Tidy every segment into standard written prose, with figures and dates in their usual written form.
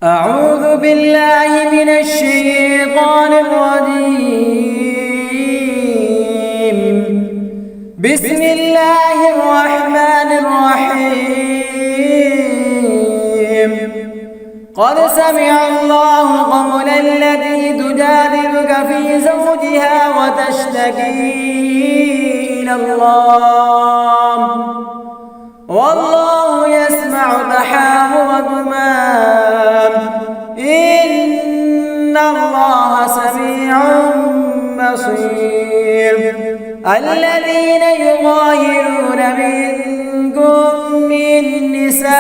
أعوذ بالله من الشيطان الرجيم. بسم الله الرحمن الرحيم. قد سمع الله قول التي تجادلك في زوجها وتشتكي إلى الله والله يسمع تحاوركما إن الله سميع بصير. الذين يظاهرون منكم من نسائهم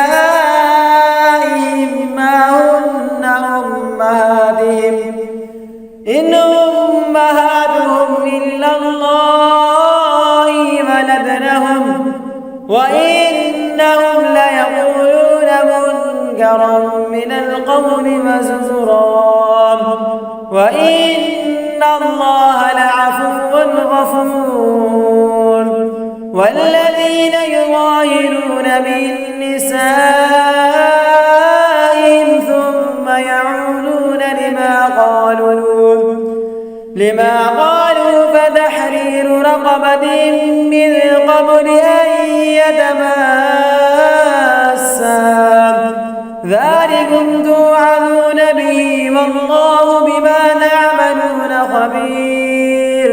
ما هن أمهاتهم إن أمهاتهم إلا الله ولدنهم وإنهم ليقولون منكرا من القول وزورا وإن الله لعفو غفور. والذين يظاهرون من نسائهم ثم يعودون لما قالوا فتحرير رقبة من قبل أن يتماسا ذلكم توعظون به والله بما تعملون خبير.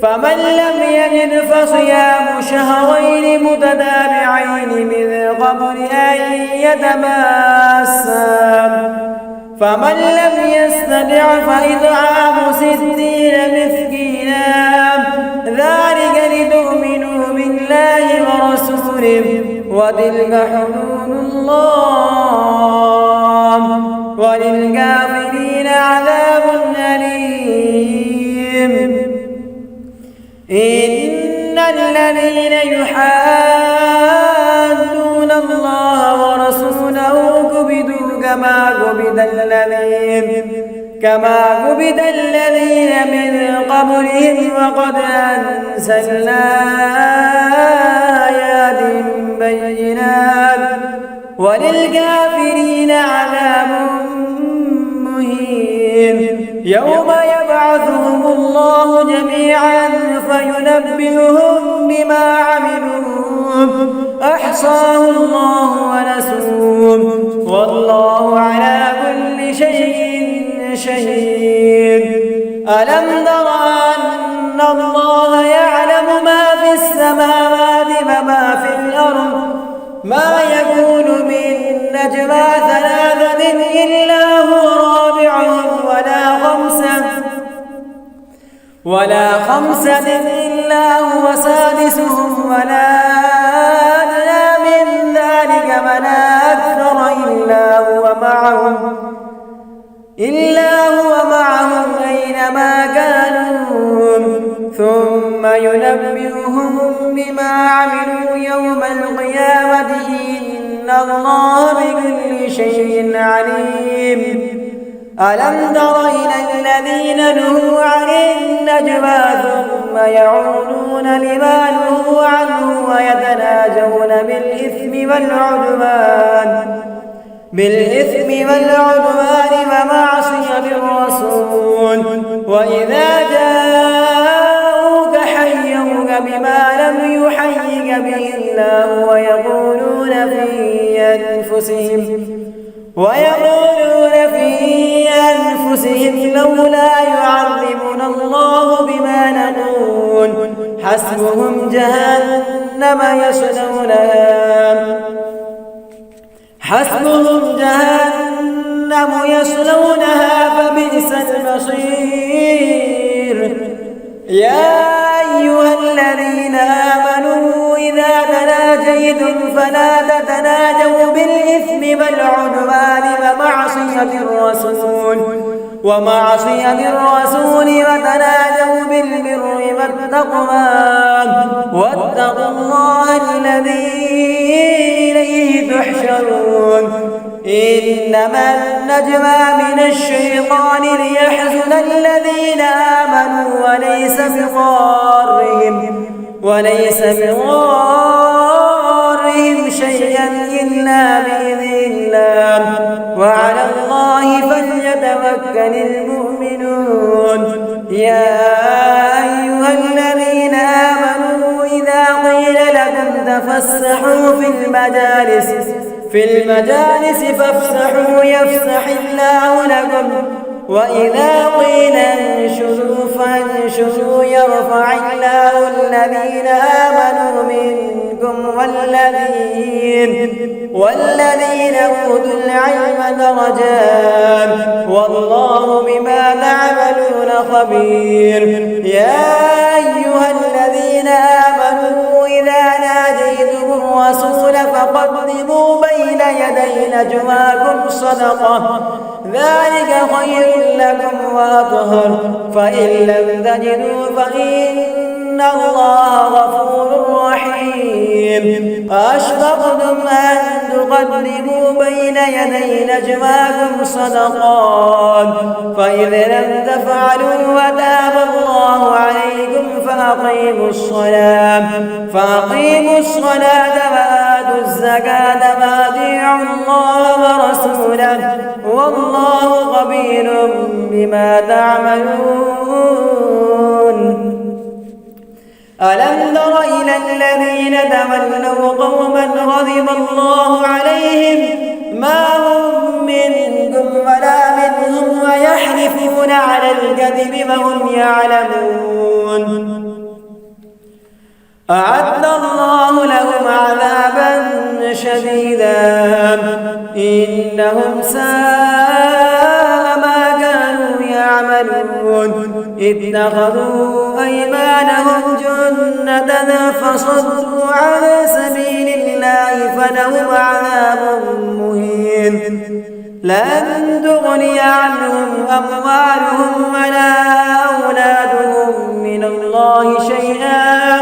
فمن لم يجد فصيام شهرين متتابعين من قبل أن يتماسا فمن لم يستطع فإطعام 60 مسكينا ذلك لتؤمنوا بالله ورسوله وتلك حدود الله وللكافرين عذاب أليم. إن الذين يحادون الله ورسوله كبدوا كما كبد الذين من قبلهم وقد أنزلنا آيات بينات وللكافرين عذاب مهين. يوم يبعثهم الله جميعا فينبئهم بما عملوا أحصاه الله ونسوه والله على كل شيء شهيد. ألم تر أن الله يعلم ما في السماوات وما في الأرض ما يكون من نجوى 3 إلا هو رابعهم ولا خمسة إلا هو سادسهم ولا أدنى من ذلك ولا أكثر إلا هو معهم أينما كانوا ثم ينبئهم بما عملوا يوم القيامة إن الله بكل شيء عليم. ألم تر إلى الذين نهوا عن النجوى ثم يعودون لما نهوا عنه ويتناجون بالإثم والعدوان ومعصية الرسول وإذا جاءوك حيوك بما لم يحيك به الله ويقولون في أنفسهم لولا يعذبنا الله بما نقول حسبهم جهنم يصلونها فبئس المصير. يا أيها الذين آمنوا إذا تناجيتم فلا تتناجوا بالإثم والعدوان ومعصية الرسول وتناجوا بالبر والتقوى واتقوا الله الذي إليه تحشرون. إنما النجوى من الشيطان ليحزن الذين آمنوا وليس بضارهم شيئا إلا بإذن الله وعلى الله يتمكن المؤمنون. يا أيها الذين آمنوا إذا قيل لكم تفسحوا في المجالس فافسحوا يفسح الله لكم، وإذا قيل انشزوا فانشزوا يرفع الله الذين آمنوا منكم والذين أوتوا العلم درجات، والله بما تعملون خبير. يا أيها الذين آمنوا إذا ناجيتم الرسول فقدموا بين يدي نجواكم صدقة، ذلك خير لكم وأطهر، فإن لم تجدوا فإن الله غفور رحيم. أشفقتم أن تقدموا بين يدي نجواكم صدقات، فإذ لم تفعلوا وتاب الله عليكم فأقيموا الصلاة وآتوا الزكاة وأطيعوا الله ورسوله، والله خبير بما تعملون. ألم تر إلى الذين تولوا قوما غضب الله عليهم ما هم منكم ولا منهم ويحلفون على الكذب وهم يعلمون. أعد الله لهم عذابا شديدا إنهم ساء ما كانوا يعملون. اتخذوا أيمانهم جنة فصدوا عن سبيل الله فلهم عذاب مهين. لن تغني عنهم أموالهم ولا أولادهم من الله شيئا،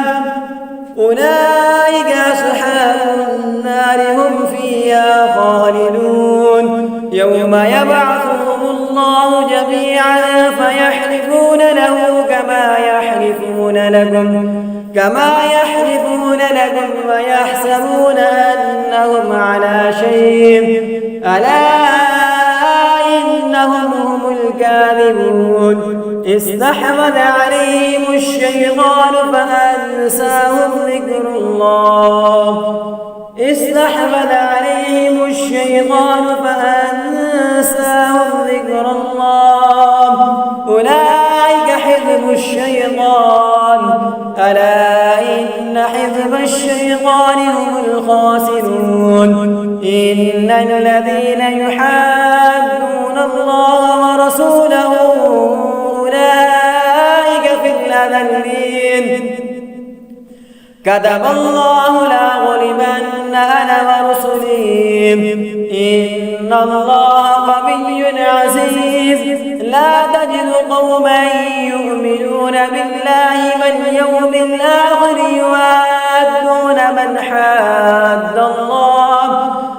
أولئك أصحاب النار هم فيها خالدون. يوم يبعثهم الله جميعا فيحلفون له كما يحلفون لكم ويحسبون أنهم على شيء، ألا إنهم هم الكاذبون. استحوذ عليهم الشيطان فأنساهم ذكر الله أولئك حزب الشيطان، ألا إن حزب الشيطان هم الخاسرون. إن الذين يحادون الله ورسوله أولئك في الأذلين. كتب الله لأغلبن أنا ورسلي إن الله قوي عزيز. لا تجد قوما يؤمنون بالله واليوم الآخر يوادون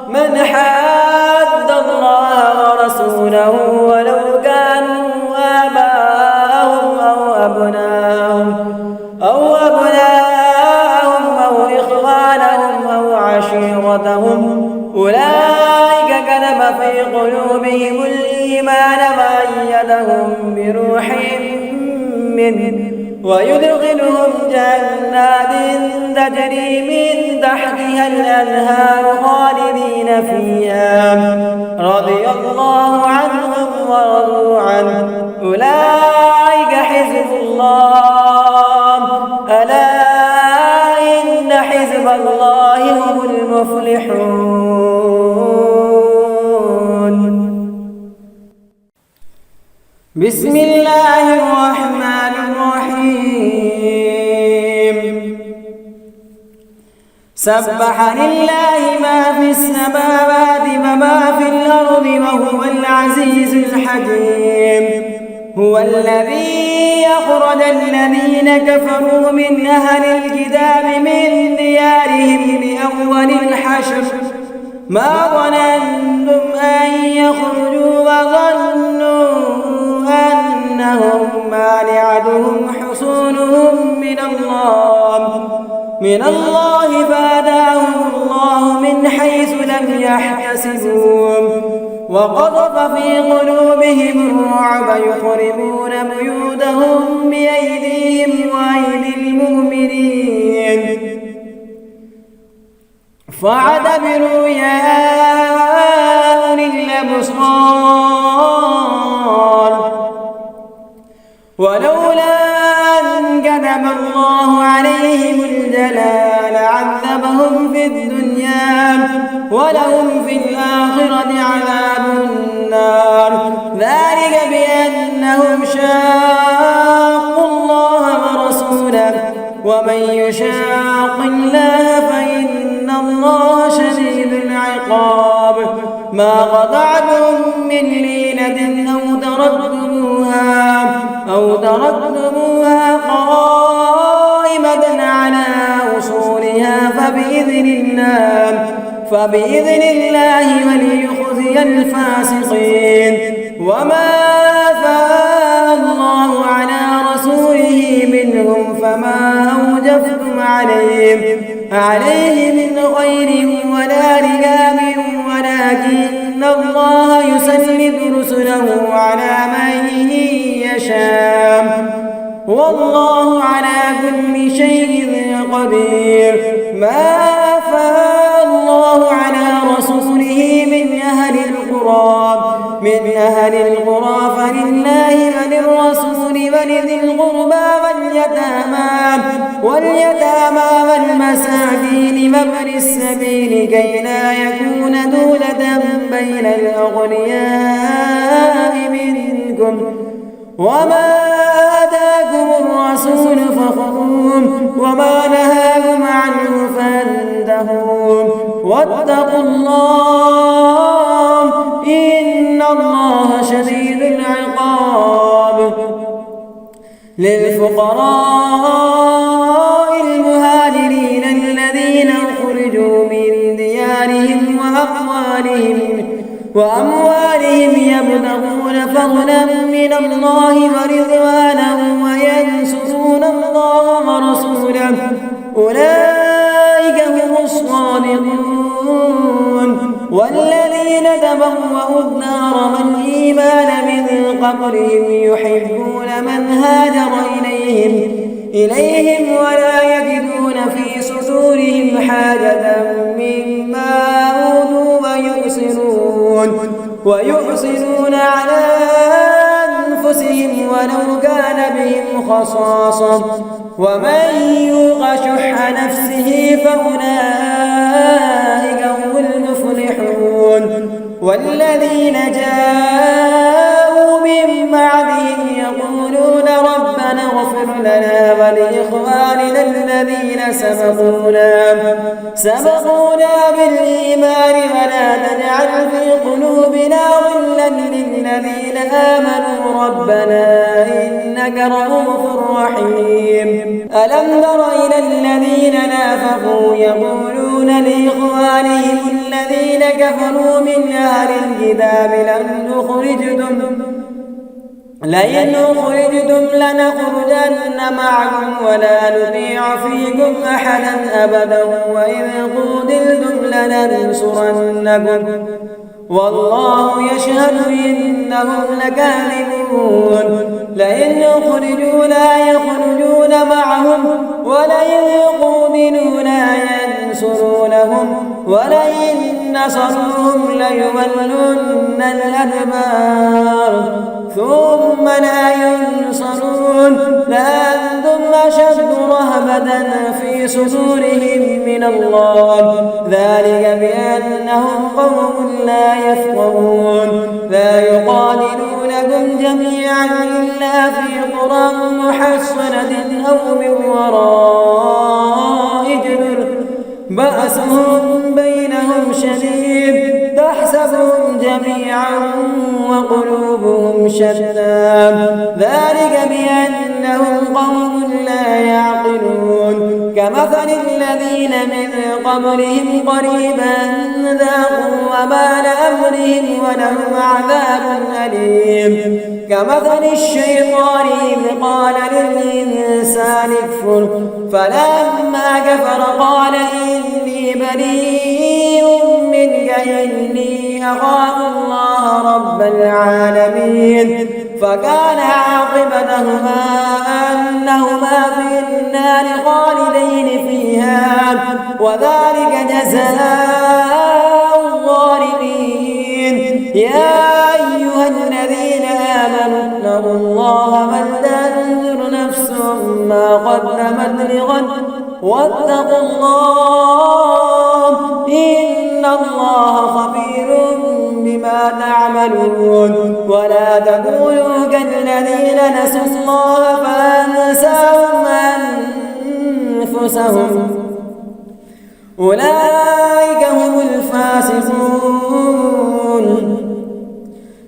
من حاد الله ورسوله ولو كانوا آباءهم أو أبناءهم أو إخوانهم أو عشيرتهم، أولئك كتب في قلوبهم الإيمان وأيدهم بروح منه ويدخلهم جنات تجري من تحتها الأنهار خالدين فيها، رضي الله عنهم ورضوا عنه، أولئك حزب الله، ألا إن حزب الله هم المفلحون. بسم الله الرحمن الرحيم. سبح لله ما في السماوات وما في الأرض وهو العزيز الحكيم. هو الذي أخرج الذين كفروا من أهل الكتاب من ديارهم لأول الحشر ما ظننتم أن يخرجوا وظنوا أنهم مانعتهم حصونهم من الله فأتاهم الله من حيث لم يحتسبوا، وقذف في قلوبهم الرعب يخربون بيوتهم بأيديهم وأيدي المؤمنين فاعتبروا يا أولي الأبصار ولولا أن كتب الله عليهم الجلال عذبهم في الدنيا ولهم في الآخرة عذاب النار ذلك بأنهم شاقوا الله ورسوله ومن يشاق الله فإن الله شديد العقاب ما قطعتم من لينة أو تركتموها قائمة على أصولها فبإذن الله وليخزي الفاسقين وما أفاء الله على رسوله منهم فما أوجفتم عليه من خير ولا ركاب ولكن الله يسلط رسله على من يشاء والله على كل شيء قدير ما أفاء الله على رسوله من أهل القرى فلله وللرسول ولذي القربى واليتامى والمساكين وابن السبيل كي لا يكون دولة بين الأغنياء منكم وما آتاكم الرسول فخذوه وما نهاكم عنه فانتهوا واتقوا الله إن الله شديد العقاب للفقراء المهاجرين الذين أخرجوا من ديارهم وأموالهم يبتغون فضلا من الله ورضوانا وينصرون الله ورسوله أولئك هم الصادقون والذين تبوأوا الدار والإيمان من قبلهم يحبون من هاجر إليهم ولا يجدون في صدورهم حاجة مما أوتوا ويحسنون على أنفسهم ولو كان بهم خصاصة ومن يوق شح نفسه فأولئك هم المفلحون والذين جاءوا من بعدهم يقولون ربنا اغفر لنا ولإخواننا الذين سبقونا بالإيمان ولا تجعل في قلوبنا غلا للذين آمنوا ربنا إنك رؤوف رحيم ألم تر إلى الذين نافقوا يقولون لإخوانهم الذين كفروا من أهل الكتاب لئن أخرجتم لنخرجن معكم ولا نطيع فيكم أحدا أبدا وإذ قوتلتم لننصرنكم والله يشهد إنهم لكاذبون لئن أخرجوا لا يخرجون معهم ولئن قوتلوا لا ينصرونهم ولئن نصروهم ليولن الأدبار ثم لا ينصرون لأنتم أشد رهبة في صدورهم من الله ذلك بأنهم قوم لا يفقهون لا يقاتلونكم جميعا إلا في قرى محصنة أو من وراء جدر بأسهم بينهم شديد تحسبهم جميعا وقلوبهم شتى ذلك بأنهم قوم لا يعقلون كمثل الذين من قبلهم قريبا ذاقوا وبال أمرهم ولهم عذاب أليم كمثل الشيطان إذ قال للإنسان اكفر فلما كفر قال إني بريء منك إني أخاف الله الله رب العالمين فكان عاقبتهما أنهما في النار خالدين فيها وذلك جزاء الظالمين. يا أيها الذين آمنوا اتقوا الله ولتنظر نفس ما قدمت لغد واتقوا الله إن الله خبير بما تعملون. ولا تكونوا كالذين نسوا الله فأنساهم أنفسهم أولئك هم الفاسقون.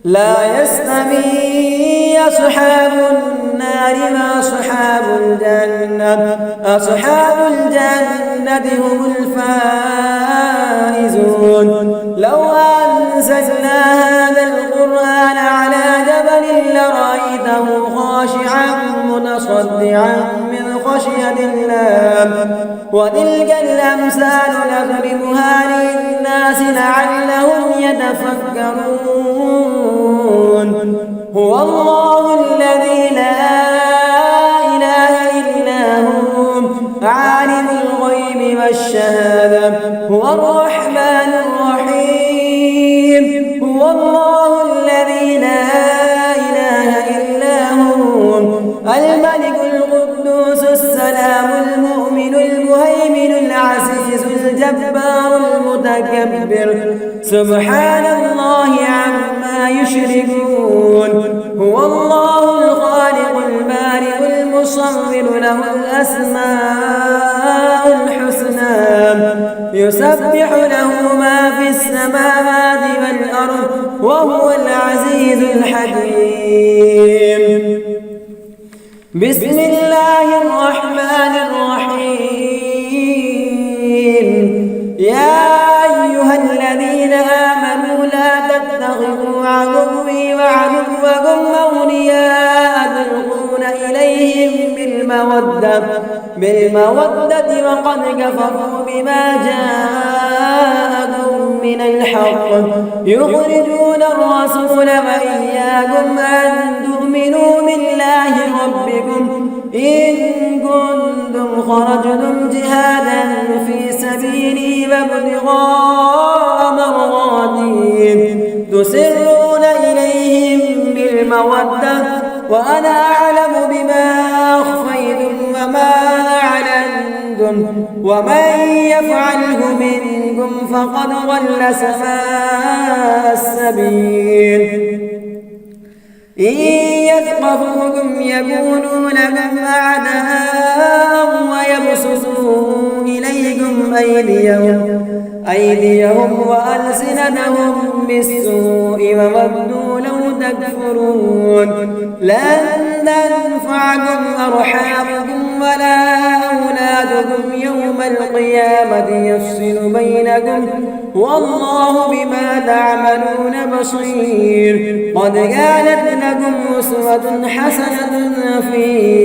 لا يستوي أصحاب النار مع أصحاب الجنة أصحاب الجنة هم الفائزون. لو أنزلنا هذا القرآن على جبل لرأيته خاشعا متصدعا من خشية الله وتلك الأمثال نضربها للناس لعلهم يتفكرون. هو الله الذي لا إله إلا هو عالم الغيب والشهادة هو الرحمن الرحيم. هو الله الذي لا إله إلا هو الملك القدوس السلام المؤمن المهيمن العزيز الجبار المتكبر سبحان الله عما يشركون. هو الله الخالق البارئ المصور له الأسماء الحسنى يسبح له ما في السماوات والأرض وهو العزيز الحكيم. بسم الله الرحمن الرحيم. يا أيها الذين آمنوا لا تتخذوا عدوي وعدوكم أولياء تلقون إليهم بالمودة وقد كفروا بما جاءكم من الحق يخرجون الرسول وإياكم أن تؤمنوا بالله ربكم إن كنتم خرجتم جهادا في سبيلي وابتغاء مرضاتي تسرون إليهم بالمودة وأنا أعلم بما أخفيتم وما أعلنتم ومن يفعله منكم فقد ضل سواء السبيل. إن يثقفوكم يكونوا لكم أعداء ويبسطوا إليكم أيديهم وألسنتهم بالسوء وودوا لو تكفرون. لن تنفعكم أرحامكم ولا أولادكم يوم القيامة يفصل بينكم والله بما تعملون بصير. قد كانت لكم أسوة حسنة في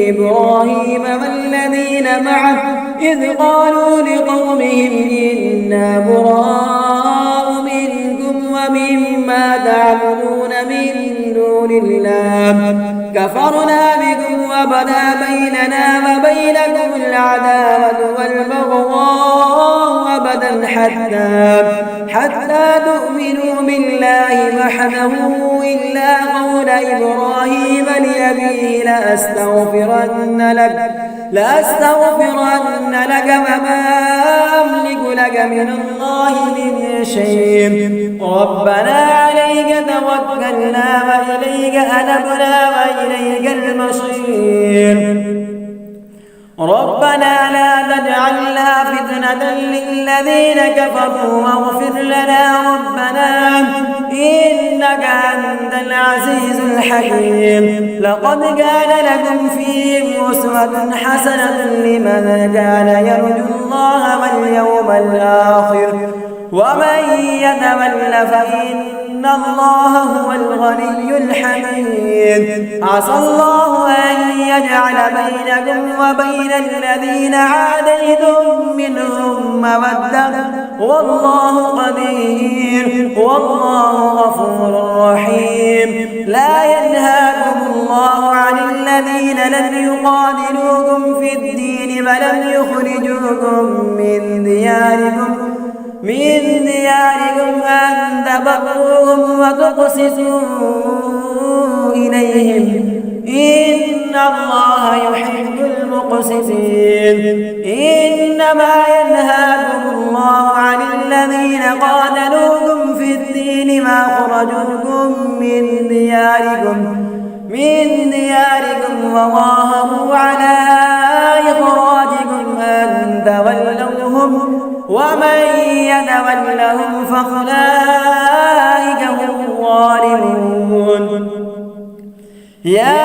إبراهيم والذين معه إذ قالوا لقومهم إنا براء منكم ومما تعبدون من دون الله كفرنا بكم وبدا بيننا وبينكم العداوة والبغضاء أبدا حتى تؤمنوا بالله وحده إلا قول إبراهيم لأبيه لأستغفرن لك وما أملك لك من الله من شيء. ربنا عليك توكلنا وإليك أنبنا وإليك المصير. ربنا لا تجعلنا فتنة للذين كفروا واغفر لنا ربنا إنك أنت العزيز الحكيم. لقد كان لكم فيهم أسوة حسنة لمن كان يرجو الله واليوم الآخر ومن يتول فإن الله هو الغني الحميد. عسى الله أن يجعل بينكم وبين الذين عاديتم منهم مودة والله قدير والله غفور لم يقاتلوكم في الدين فلم يخرجوكم من دياركم أن تبروهم وتقسطوا إليهم إن الله يحب المقسطين. إنما ينهاكم الله عن الذين قاتلوكم في الدين وأخرجوكم من دياركم وظاهروا على إخراجكم أن تولوهم ومن يتولهم فأولئك هم الظالمون. يا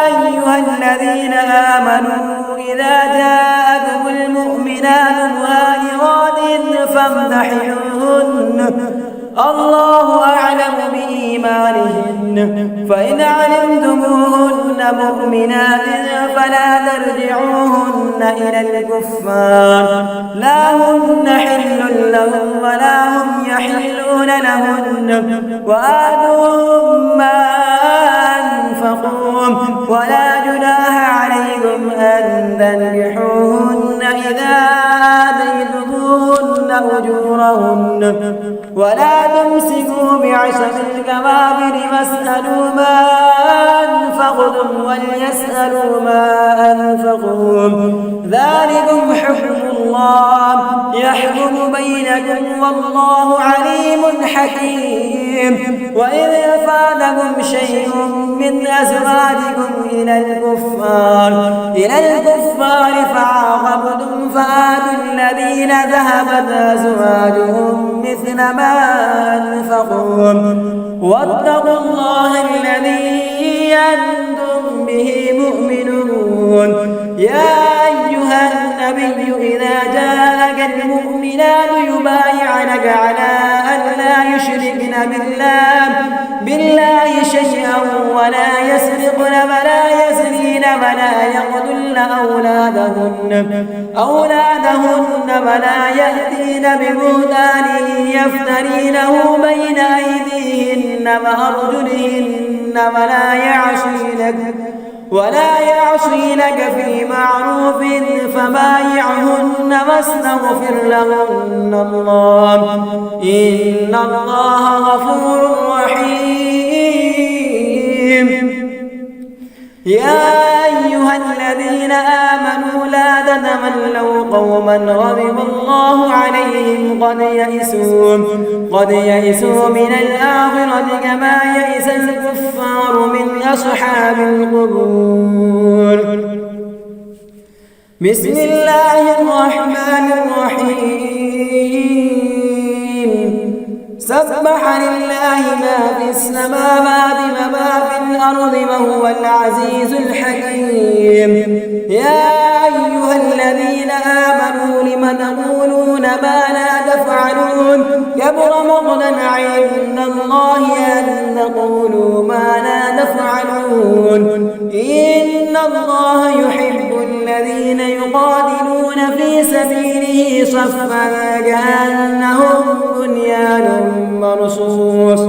أيها الذين آمنوا إذا جاءكم المؤمنات مهاجرات فامتحنوهن الله أعلم بإيمانهن فإن علمتموهن مؤمنات فلا ترجعوهن إلى الكفار لا هن حل لهم ولا هم يحلون لهن وآتوهم ما أنفقوا ولا جناح عليكم أن تنكحوهن إذا آتيتموهن أجورهن ولا تمسكوا بعصم الكبائر واسألوا ما أنفقتم وليسألوا ما أنفقوا ذلكم حكم الله يحكم بينكم والله عليم حكيم. وإذ فاتكم شيء من أزواجكم إلى الكفار فعاقبتم فآتوا الذين ذهبت أزواجهم مثل ما أنفقوا واتقوا الله الذي أنتم به مؤمنون. يا أيها النبي إذا جاءك المؤمنات يبايعنك على أن لا يشركن بالله شيئا ولا يسرقن ولا يزنين ولا يقتلن أولادهن ولا يأتين ببهتان يفترينه بين أيديهن وأرجلهن ولا يعصينك في معروف فبايعهن واستغفر لهن الله إن الله غفور رحيم. يا أيها الذين آمنوا لا تتولوا قوما غضب الله عليهم قد يئسوا من الآخرة كما يئس الكفار من أصحاب القبور. بسم الله الرحمن الرحيم. سبح لله ما في السماوات وما في الأرض وهو العزيز الحكيم. يا أيها الذين آمنوا لم تقولون ما لا تفعلون كبر مقتا عند الله أن تقولوا ما لا تفعلون. إن الله يحب الذين يقاتلون في سبيله صفا كأنهم بنيان مرصوص.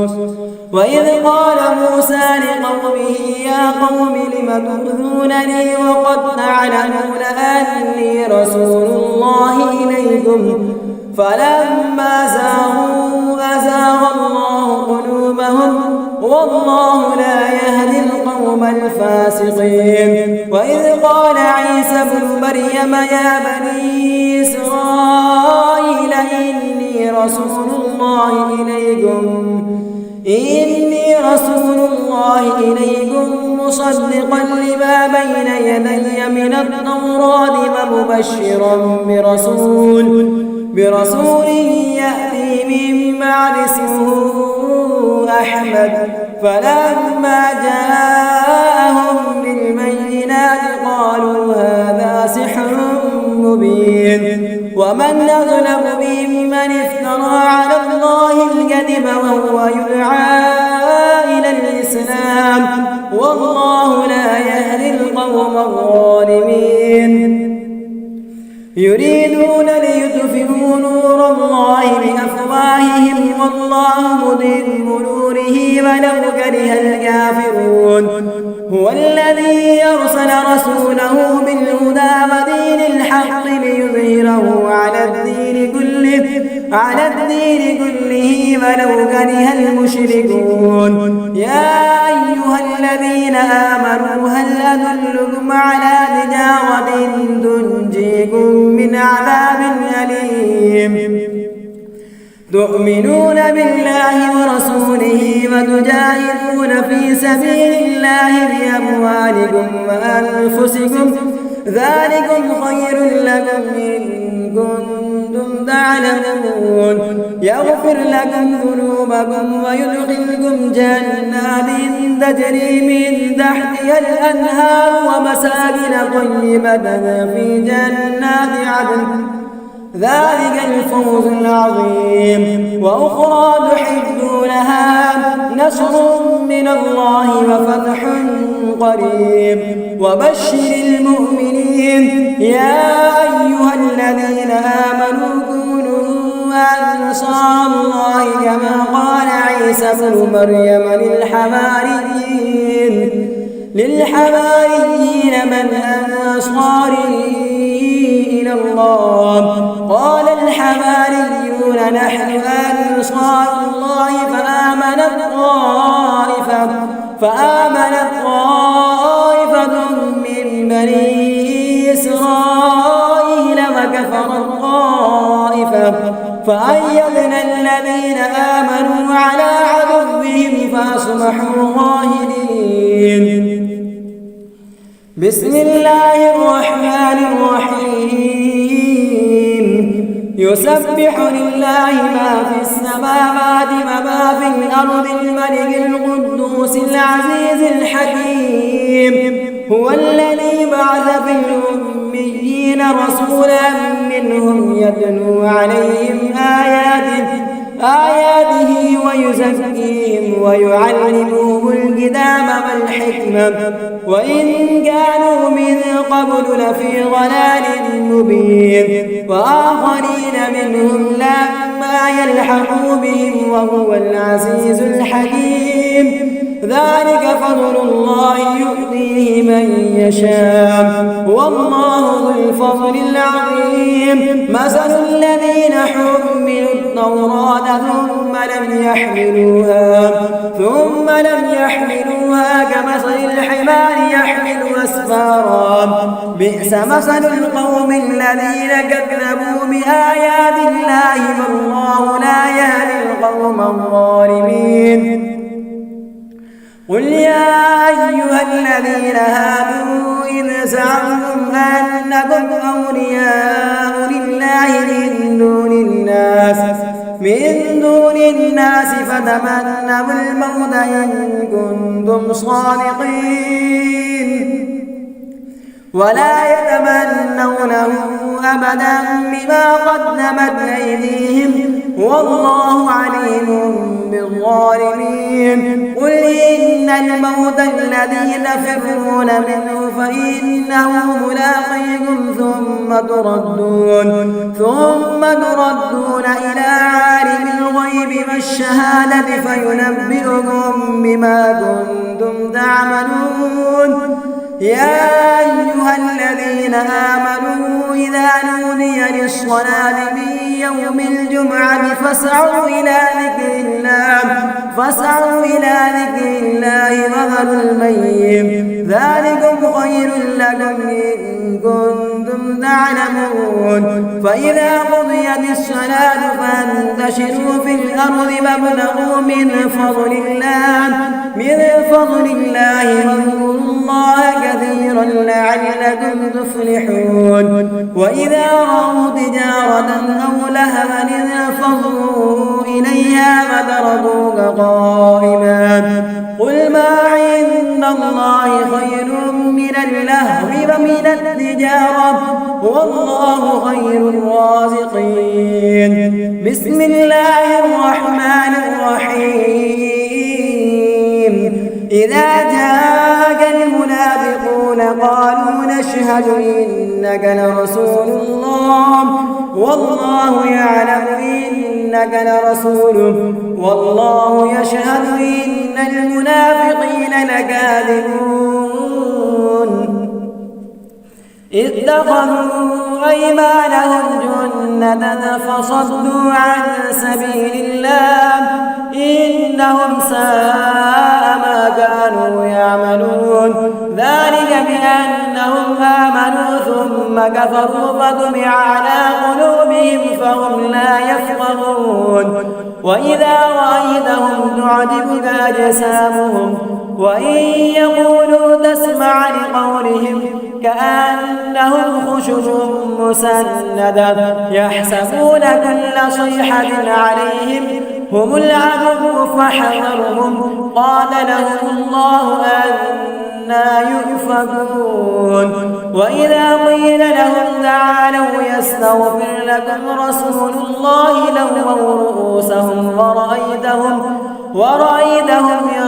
وإذ قال موسى لقومه يا قوم لم تؤذونني وقد تعلمون أني رسول الله إليكم فلما زاغوا أزاغ الله قلوبهم والله لا يهدي القوم الفاسقين. وإذ قال عيسى ابن مريم يا بني إسرائيل إني رسول الله إليكم مصدقا لما بين يدي من التوراة ومبشرا برسول يأتي من بعد اسمه أحمد. فلما جاءهم بالبينات قالوا هذا سحر مبين. ومن أظلم ممن افترى على الله الكذب وهو يدعى إلى الإسلام والله لا يهدي القوم الظالمين. يريدون ليطفئوا نور الله بأفواههم والله متم نوره رسوله ولو كره الكافرون. هو الذي أرسل رسوله بالهدى ودين الحق ليظهره على الدين كله ولو كره المشركون. يا أيها الذين آمنوا هل أدلكم على تجارة تنجيكم من عذاب أليم تؤمنون بالله ورسوله وتجاهدون في سبيل الله بأموالكم وأنفسكم ذلكم خير لكم إن كنتم تعلمون. يغفر لكم ذنوبكم ويدخلكم جنات تجري من تحتها الأنهار ومساكن طيبة في جنات عدن ذلك الفوز العظيم. وأخرى تحبونها نصر من الله وفتح قريب وبشر المؤمنين. يا أيها الذين آمنوا كونوا أنصار الله كما قال عيسى ابن مريم للحواريين من أنصاري إلى الله؟ قال الحواريون نحن أنصار الله فآمنت طائفة من بني إسرائيل وكفرت طائفة فأيدنا الذين آمنوا على عدوهم فأصبحوا ظاهرين. بسم الله الرحمن الرحيم. يسبح لله ما في السماوات وما في الأرض الملك القدوس العزيز الحكيم. هو الذي بعث في الأميين رسولا منهم يتلو عليهم آياته ويزكيهم ويعلمهم الكتاب والحكمة وإن كانوا من قبل لفي ضلال مبين. وآخرين منهم لما يلحقوا بهم وهو العزيز الحكيم. ذلك فضل الله يؤتيه من يشاء والله ذو الفضل العظيم. مثل الذين حملوا التوراة ثم لم يحملوها كمثل الحمار يحمل أسفارا. بئس مثل القوم الذين كذبوا بآيات الله والله لا يهدي القوم الظالمين. قل يا أيها الذين هادوا إن زعمتم أنكم أولياء لله من دون الناس فتمنوا الموت إن كنتم صادقين ولا يتمنونه أبدا بما قدمت أيديهم والله عليم بالظالمين. قل إن الموت الذي تفرون منه فإنه ملاقيكم ثم تردون إلى عالم الغيب والشهادة فينبئكم بما كنتم تعملون. يا أيها الذين آمنوا إذا نودي للصلاة من يوم الجمعة فاسعوا إلى ذكر الله وذروا البيع ذلكم خير لكم إن كنتم تعلمون. فإذا قضيت الصلاة فانتشروا في الأرض وابتغوا من فضل الله واذكروا الله كثيرا لعلكم تفلحون. وإذا رأوا تجارة أو لهوا انفضوا إليها وتركوك قائما. قل ما عند الله خير من اللهو ومن التجارة والله خير الرازقين. بسم الله الرحمن الرحيم. إذا جاءك المنافقون قالوا نشهد إنك لرسول الله والله يعلم إنك لرسوله والله يشهد إن المنافقين لكاذبون اتخذوا أيمانهم جنة فصدوا عن سبيل الله إنهم ساء ما كانوا يعملون ذلك بأنهم آمنوا ثم كفروا فطبع على قلوبهم فهم لا يفقهون وإذا رأيتهم تعجبك أجسامهم وإن يقولوا تسمع لقولهم كأنهم خشب مسندة يحسبون كل صيحة عليهم هم العدو فاحذرهم قاتلهم الله أنى يؤفكون وإذا قيل لهم تعالوا يستغفر لكم رسول الله لووا رؤوسهم ورأيتهم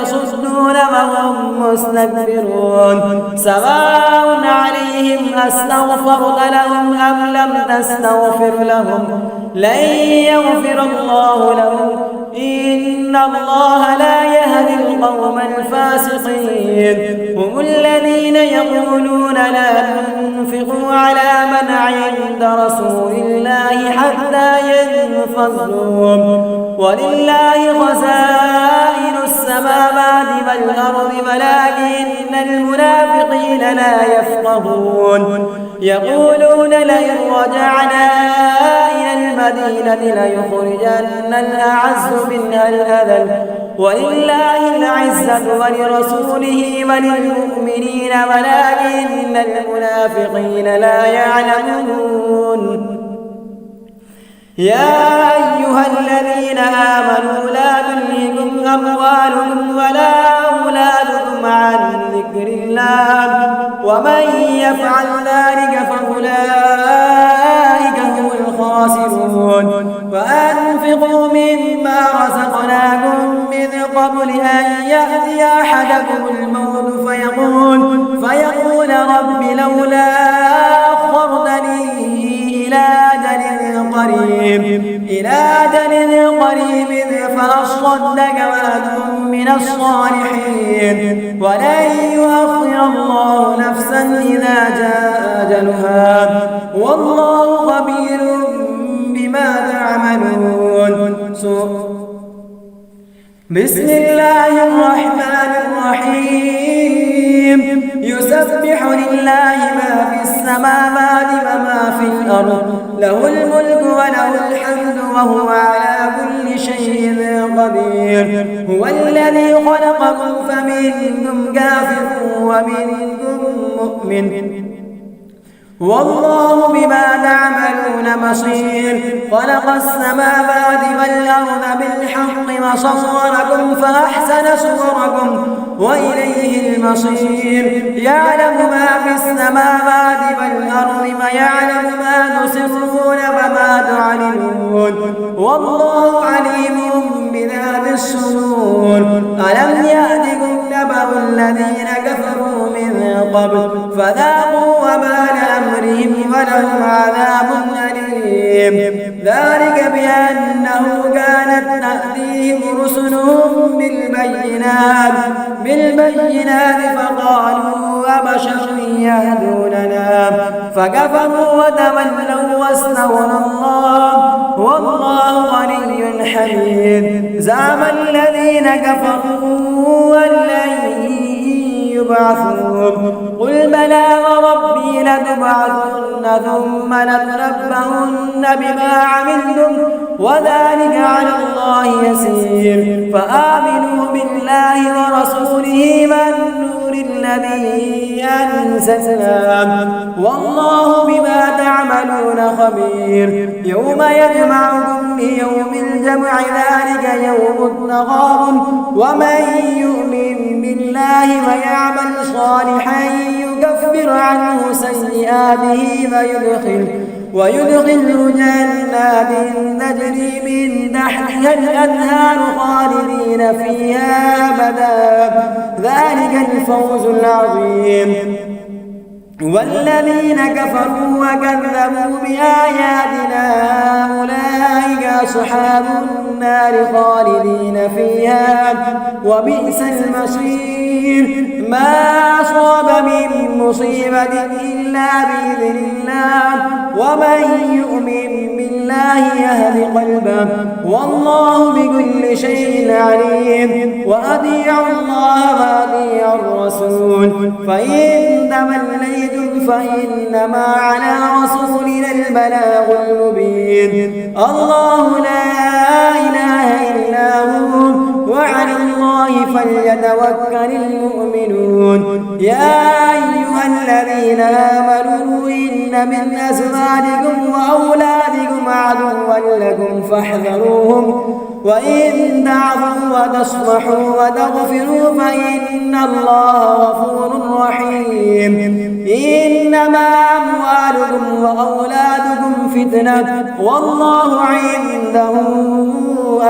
يصدون وهم مستكبرون سواء عليهم أستغفرت لهم أم لم تستغفر لهم لن يغفر الله لهم إن الله لا يهدي القوم الفاسقين هم الذين يقولون لا تنفقوا على من عند رسول الله حتى ينفضوا ولله خزائن السماوات والأرض ولكن المنافقين لا يفقهون يقولون لئن رجعنا إلى المدينة ليخرجن الأعز منها الأذل ولله العزة ولرسوله وللمؤمنين ولكن المنافقين لا يعلمون يا أيها الذين آمنوا لا تلهكم أموالكم ولا أولادكم عن ذكر الله ومن يفعل ذلك فأولئك هم الخاسرون وأنفقوا مما رزقناكم من قبل أن يأتي أحدكم الموت فيقول رب لولا أخرتني إلى أجل قريب فأصدق وأكن من الصالحين ولن يؤخر الله نفسا إذا جاء أجلها والله خبير بما تعملون بسم الله الرحمن الرحيم يسبح لله ما في السماوات وما في الأرض له الملك وله الحمد وهو على كل شيء قدير هو الذي خلقكم فمنكم كافر ومنكم مؤمن والله بما تعملون بصير خلق السماوات والأرض بالحق وصوركم فأحسن صوركم وإليه المصير يعلم ما في السماوات والأرض ويعلم ما تسرون وما تعلنون والله عليم بذات الصدور ألم يأتكم نبأ الذين كفروا من قبل فذاقوا وبال أمرهم ولهم عذاب أليم ذلك بأنه كانت تأتيهم رسلهم بالبينات فقالوا أبشر يهدوننا فكفروا وتولوا واستغنى الله والله غني حميد زعم الذين كفروا أن لن يبعثوا قل بلى وربي لتبعثن ثم لتنبؤن بما عملتم وذلك على الله يسير فآمنوا بالله ورسوله والنور الذي أنزلنا والله بما تعملون خبير يوم يجمعكم ليوم الجمع ذلك يوم التغابن ومن يؤمن بالله ويعمل صالحا يكفر عنه سيئاته ويدخله جنات تجري من تحتها الأنهار خالدين فيها أبدا ذلك الفوز العظيم والذين كفروا وكذبوا بآياتنا أولئك أصحاب النار خالدين فيها وبئس المصير. ما أصاب من مصيبة إلا بإذن الله ومن يؤمن بالله يهد قلبه والله بكل شيء عليم. وأطيعوا الله وأطيعوا الرسول فإن توليتم فإنما على رسولنا البلاغ المبين. الله لا إله إلا هو وعلى الله فليتوكل المؤمنون. يا أيها الذين آمنوا إن من أزواجكم وأولادكم عدوا لكم فاحذروهم وإن تعفوا وتصفحوا وتغفروا فإن الله غفور رحيم. إنما أموالكم وأولادكم فتنة والله عنده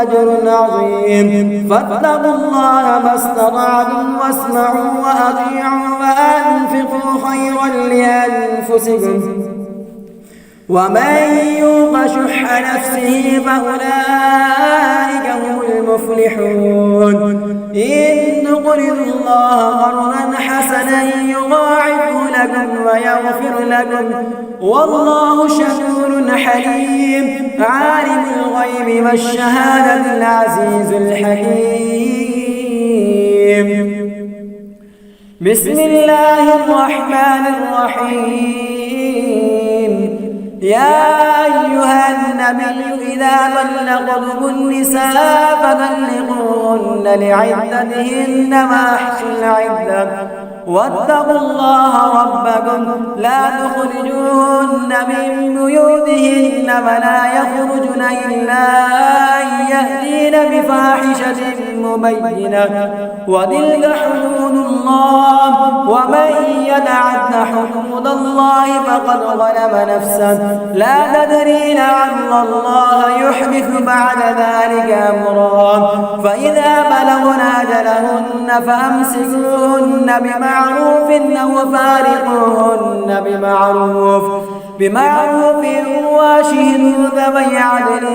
أجر عظيم. فاتقوا الله ما استطعتم واسمعوا وأطيعوا وأنفقوا خيرا لأنفسكم ومن يوق شح نفسه فأولئك هم المفلحون. إن تقرضوا الله قرضا حسنا يضاعفه لكم ويغفر لكم والله شكور حليم. عالم الغيب والشهادة العزيز الحكيم. بسم الله الرحمن الرحيم. يا أيها النبي إذا طلقتم النساء فطلقوهن لعدتهن وأحصوا العدة واتقوا الله ربكم لا تخرجوهن من بيوتهن ولا يخرجن إلا أن يأتين بفاحشة مبينة وتلك حدود الله ومن يتعد حدود الله فقد ظلم نفسه لا تدري لعل الله يحدث بعد ذلك أمرا. فإذا بلغن أجلهن فأمسكوهن بمعروف أو فارقوهن بمعروف واشهدوا ذوي عدل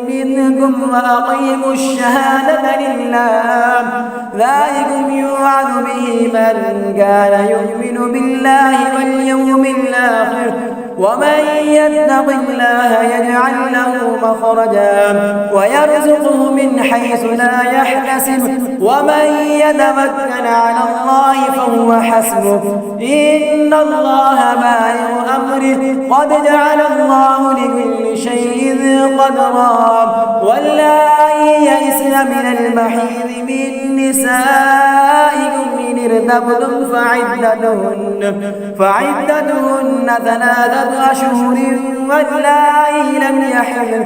منكم وأقيموا الشهادة لله ذلكم يوعظ به من كان يؤمن بالله واليوم الآخر ومن يتق الله يجعل له مخرجا ويرزقه من حيث لا يحتسب ومن يتوكل على الله فهو حسبه إن الله بالغ أمره قد جعل الله لكل شيء قدرا. واللائي يئسن من المحيض من نسائكم إن ارتبتم فعدتهن 3 أشهر واللائي لم يحضن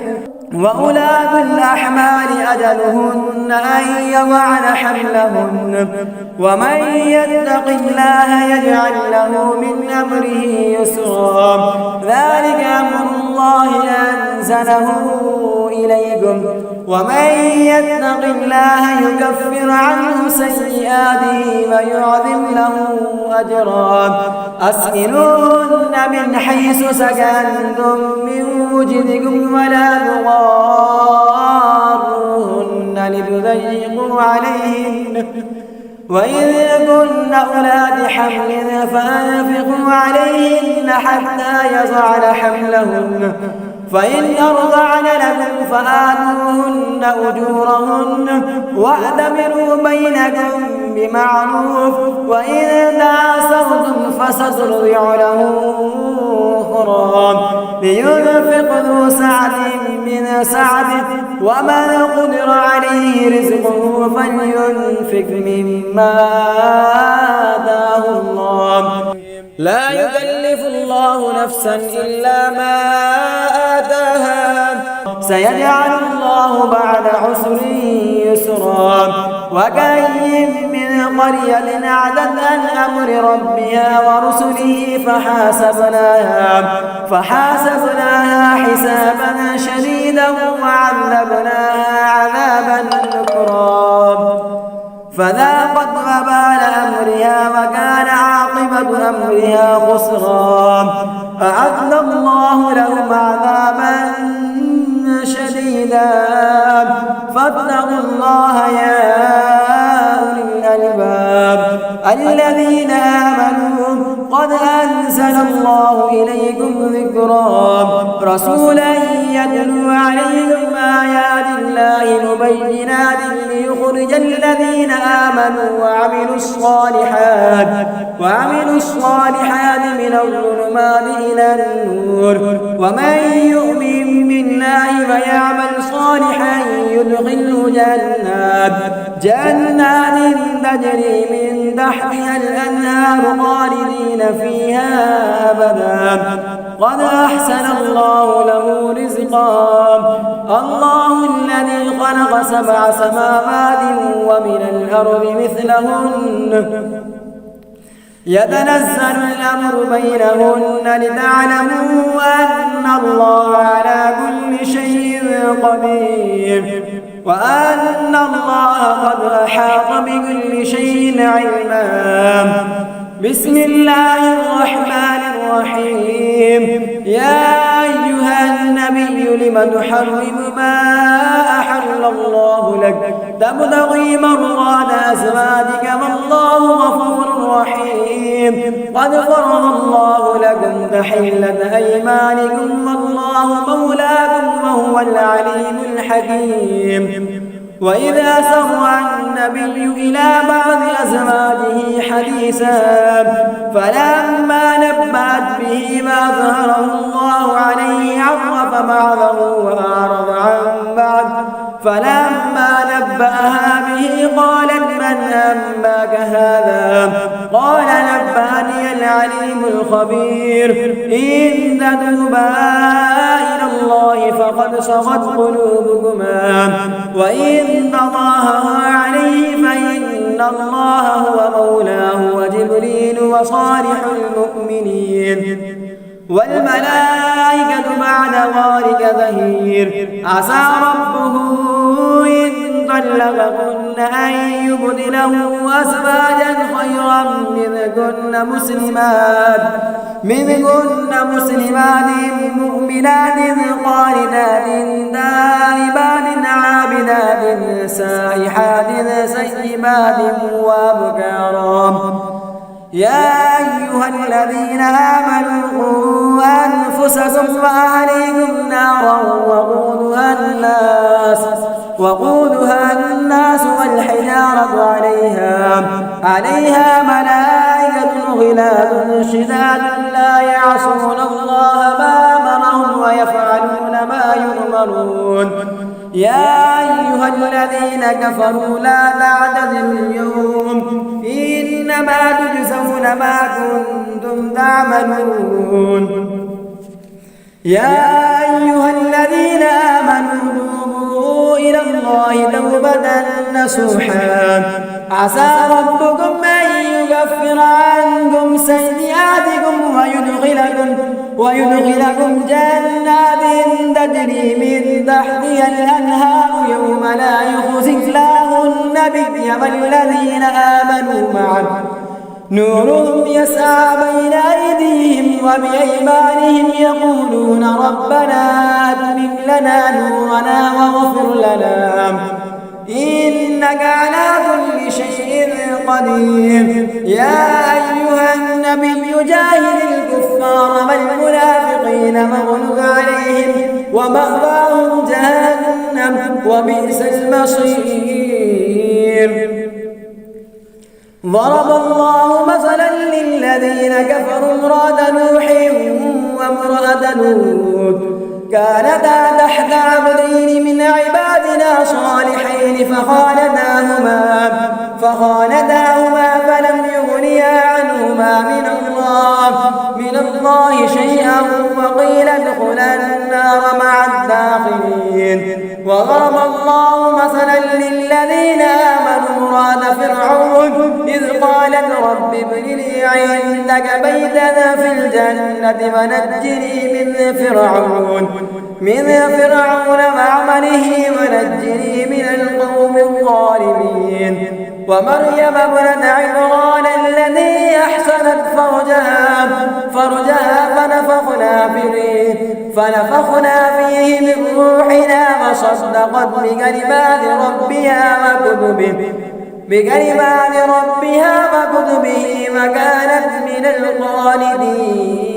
وأولاة الأحمال أجلهن أن يضعن حملهن ومن يتق الله يجعل له من أمره يسرا. ذلك أمر الله أنزله إليكم ومن يتق الله يكفر عنه سيئاته ويعظم له أجرا. أسكنوهن من حيث سكنتم من وجدكم ولا تضاروهن لتضيقوا عليهن وإذ كن أولاد حمل فأنفقوا عليهن حتى يضعن حملهن فإن أرضعن لكم فآتوهن أجورهن واعتمروا بينكم بمعروف وإن تعاصرتم فسترضع له أخرى لينفق ذو سعة من سعته ومن قدر عليه رزقه فلينفق مما آتاه الله لا يكلف الله نفسا إلا ما آتاها سيجعل الله بعد عسر يسرا. وكأين من قرية عتت عن أمر ربها ورسله فحاسبناها حسابا شديدا وعذبناها عذابا نكرا فذاقت وبال أمرها وكان عاقبة أمرها خسرا. أعد الله لهم عذابا شديدا فاتقوا الله يا أولي الألباب الذين آمنوا قد أنزل الله إليكم ذكرا رسولا يتلو عليكم آيات الله مبينات ليخرج الذين آمنوا وعملوا الصالحات من الظلمات إلى النور ومن يؤمن بالله ويعمل صالحا يدخله جنات تجري من تحتها الأنهار خالدين فيها أبدا قد أحسن الله له رزقا. الله الذي خلق 7 سماوات ومن الأرض مثلهن يتنزل الأمر بينهن لتعلموا أن الله على كل شيء قدير وأن الله قد أحاط بكل شيء علما. بسم الله الرحمن الرحيم. يا أيها النبي لم تحرم ما أحل الله لك تبتغي مرضات أزواجك والله غفور رحيم. قد فرض الله لكم تحلة أيمانكم والله مولاكم وهو العليم الحكيم. وإذا سر النبي إلى بعض أزواجه حديثا فلما نبأت به ما ظهره الله عليه عرف بعضه وأعرض عن بعض فلما نبأها به قالت من أنباك هذا قال نبأني العليم الخبير. إن تتوبا إلى الله فقد صغت قلوبكما وإن تظاهرا عليه فإن الله هو مولاه وجبريل وصالح المؤمنين والملائكة بعد ذلك ظهير. عسى ربه إن طلقكن أن يبدله أزواجا خيرا منكن مسلمات مؤمنات قانتات تائبات عابدات سائحات سيبات وأبكارا. يا أيها الذين آمنوا قوا أنفسكم وأهليكم نارا وقودها الناس والحجارة عليها ملائكة غلاظ شداد لا يعصون الله ما أمرهم ويفعلون ما يؤمرون. يا أيها الذين كفروا لا تعتذروا اليوم إنما تجزون ما كنتم تعملون. يا أيها الذين آمنوا توبوا إلى الله توبة نصوحا عسى ربكم أن يكفر عنكم سيئاتكم ويدخلكم جنات تجري من تحتها الأنهار يوم لا يخزي الله النبي والذين آمنوا معه نورهم يسعى بين أيديهم وبأيمانهم يقولون ربنا أتمم لنا نورنا واغفر لنا إنك على كل شيء قدير. يا أيها النبي جاهد الكفار والمنافقين واغلظ عليهم ومأواهم جهنم وبئس المصير. ضرب الله مثلا للذين كفروا امرأة نوح وامرأة لوط كانتا تحت عبدين من عبادنا صالحين فخانتاهما فلم يغنيا عنهما من الله شيئا وقيل ادخلا النار مع الداخلين. وضرب الله مثلا للذين آمنوا امرأة فرعون إذ قالت رب ابن لي عندك بيتا في الجنة ونجني من فرعون وعمله ونجني من القوم الظالمين. ومريم ابنة عمران التي أحسنت فرجها فنفخنا فيه من روحنا وصدقت بكلمات ربها وكتبه وكانت من القانتين.